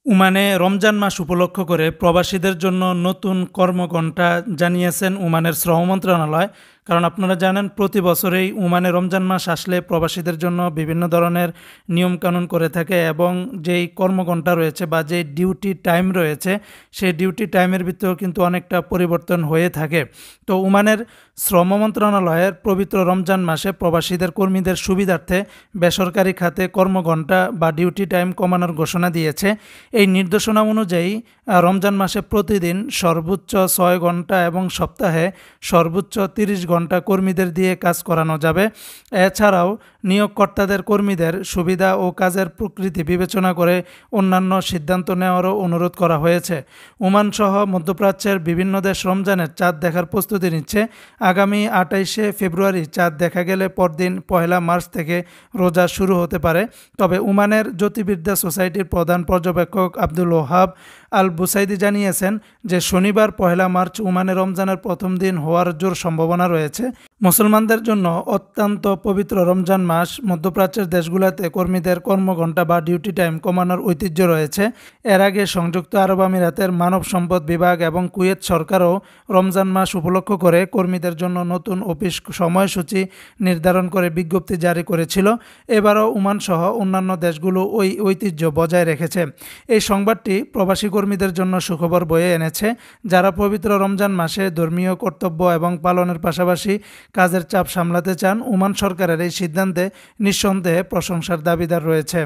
ওমানে রমজান মাস উপলক্ষ করে প্রবাসীদের জন্য নতুন কর্মঘণ্টা জানিয়েছেন ওমানের শ্রম মন্ত্রণালয়। কারণ আপনারা জানেন প্রতি বছরেই ওমানে রমজান মাস আসলে প্রবাসীদের জন্য বিভিন্ন ধরনের নিয়মকানুন করে থাকে এবং যেই কর্মঘণ্টা রয়েছে বা যে ডিউটি টাইম রয়েছে সেই ডিউটি টাইমের ভিতরেও কিন্তু অনেকটা পরিবর্তন হয়ে থাকে। তো ওমানের শ্রম মন্ত্রণালয়ের পবিত্র রমজান মাসে প্রবাসীদের কর্মীদের সুবিধার্থে বেসরকারি খাতে কর্মঘণ্টা বা ডিউটি টাইম কমানোর ঘোষণা দিয়েছে। এই নির্দেশনা অনুযায়ী রমজান মাসে প্রতিদিন সর্বোচ্চ ৬ ঘন্টা এবং সপ্তাহে সর্বোচ্চ ৩০ ঘন্টা কর্মীদের দিয়ে কাজ করানো যাবে। এছাড়াও নিয়োগকর্তাদের কর্মীদের সুবিধা ও কাজের প্রকৃতি বিবেচনা করে অন্যান্য সিদ্ধান্ত নেওয়ারও অনুরোধ করা হয়েছে। ওমানসহ মধ্যপ্রাচ্যের বিভিন্ন দেশ রমজানের চাঁদ দেখার প্রস্তুতি নিচ্ছে। আগামী ২৮শে ফেব্রুয়ারি চাঁদ দেখা গেলে পরদিন ১ মার্চ থেকে রোজা শুরু হতে পারে। তবে ওমানের জ্যোতির্বিদ্যা সোসাইটির প্রধান পর্যবেক্ষক আব্দুল ওহাব আল বুসাইদি জানিয়েছেন যে শনিবার ১ মার্চ ওমানে রমজানের প্রথম দিন হওয়ার জোর সম্ভাবনা রয়েছে। মুসলমানদের জন্য অত্যন্ত পবিত্র রমজান মাস। মধ্যপ্রাচ্যের দেশগুলোতে কর্মীদের কর্মঘণ্টা বা ডিউটি টাইম কমানোর ঐতিহ্য রয়েছে। এর আগে সংযুক্ত আরব আমিরাতের মানব সম্পদ বিভাগ এবং কুয়েত সরকারও রমজান মাস উপলক্ষ করে কর্মীদের জন্য নতুন অফিস সময়সূচি নির্ধারণ করে বিজ্ঞপ্তি জারি করেছিল। এবারও ওমান সহ অন্যান্য দেশগুলো ওই ঐতিহ্য বজায় রেখেছে। এই সংবাদটি প্রবাসী কর্মীদের জন্য সুখবর বয়ে এনেছে, যারা পবিত্র রমজান মাসে ধর্মীয় কর্তব্য এবং পালনের পাশাপাশি কাজের চাপ সামলাতে চান। ওমান সরকারের এই সিদ্ধান্তে নিঃসন্দেহে প্রশংসার দাবিদার রয়েছে।